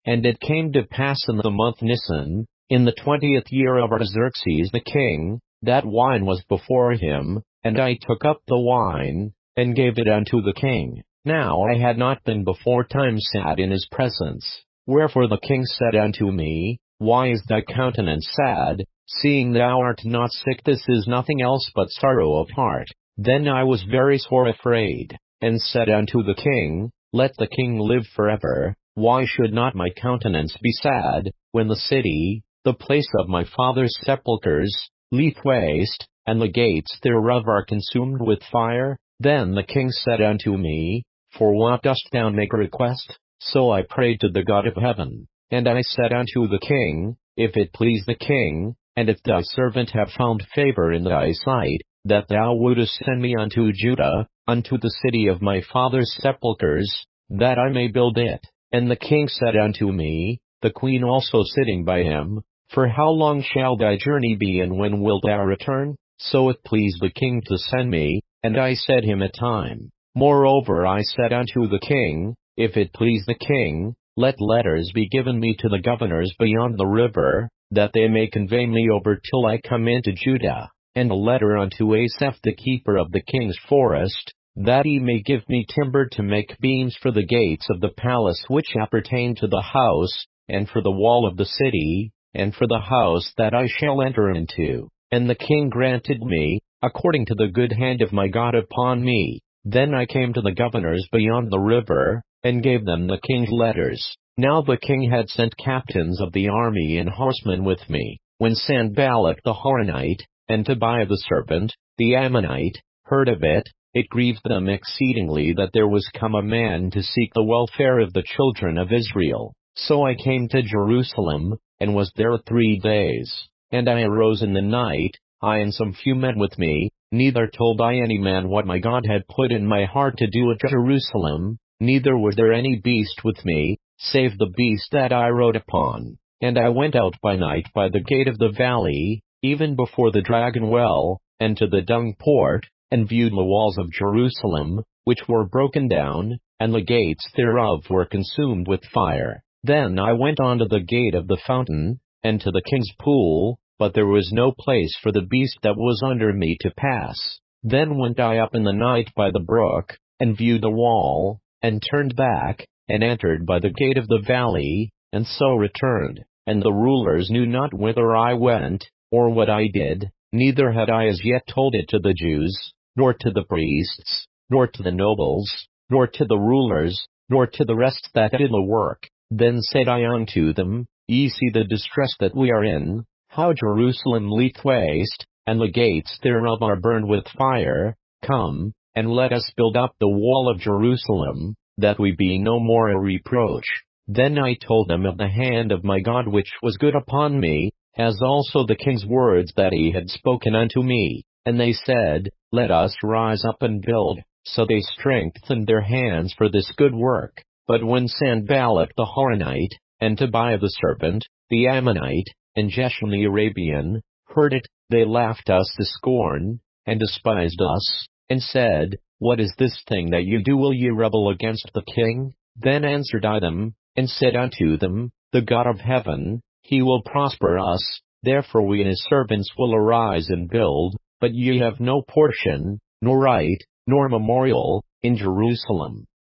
And it came to pass in the month Nisan, in the 20th year of Artaxerxes the king, that wine was before him, and I took up the wine, and gave it unto the king. Now I had not been beforetime sat in his presence. Wherefore the king said unto me, Why is thy countenance sad, seeing thou art not sick? This is nothing else but sorrow of heart. Then I was very sore afraid, and said unto the king, Let the king live forever. Why should not my countenance be sad, when the city, the place of my father's sepulchres, lieth waste, and the gates thereof are consumed with fire? Then the king said unto me, For what dost thou make request? So I prayed to the God of heaven. And I said unto the king, If it please the king, and if thy servant have found favor in thy sight, that thou wouldest send me unto Judah, unto the city of my father's sepulchres, that I may build it. And the king said unto me, the queen also sitting by him, For how long shall thy journey be, and when wilt thou return? So it pleased the king to send me, and I said him a time. Moreover I said unto the king, If it please the king, let letters be given me to the governors beyond the river, that they may convey me over till I come into Judah, and a letter unto Asaph the keeper of the king's forest, that he may give me timber to make beams for the gates of the palace which appertain to the house, and for the wall of the city, and for the house that I shall enter into. And the king granted me, according to the good hand of my God upon me. Then I came to the governors beyond the river, and gave them the king's letters. Now the king had sent captains of the army and horsemen with me. When Sanballat the Horonite, and Tobiah the servant, the Ammonite, heard of it, it grieved them exceedingly that there was come a man to seek the welfare of the children of Israel. So I came to Jerusalem, and was there 3 days. And I arose in the night, I and some few men with me, neither told I any man what my God had put in my heart to do at Jerusalem, neither was there any beast with me, save the beast that I rode upon. And I went out by night by the gate of the valley, even before the dragon well, and to the dung port, and viewed the walls of Jerusalem, which were broken down, and the gates thereof were consumed with fire. Then I went on to the gate of the fountain, and to the king's pool, but there was no place for the beast that was under me to pass. Then went I up in the night by the brook, and viewed the wall, and turned back, and entered by the gate of the valley, and so returned. And the rulers knew not whither I went, or what I did, neither had I as yet told it to the Jews, nor to the priests, nor to the nobles, nor to the rulers, nor to the rest that did the work. Then said I unto them, Ye see the distress that we are in, how Jerusalem lieth waste, and the gates thereof are burned with fire. Come, and let us build up the wall of Jerusalem, that we be no more a reproach. Then I told them of the hand of my God which was good upon me, as also the king's words that he had spoken unto me. And they said, Let us rise up and build. So they strengthened their hands for this good work. But when Sanballat the Horonite, and Tobiah the servant, the Ammonite, and Geshem the Arabian, heard it, they laughed us to scorn, and despised us, and said, What is this thing that you do? Will ye rebel against the king? Then answered I them, and said unto them, The God of heaven, he will prosper us, therefore we and his servants will arise and build, but ye have no portion, nor right, nor memorial, in Jerusalem.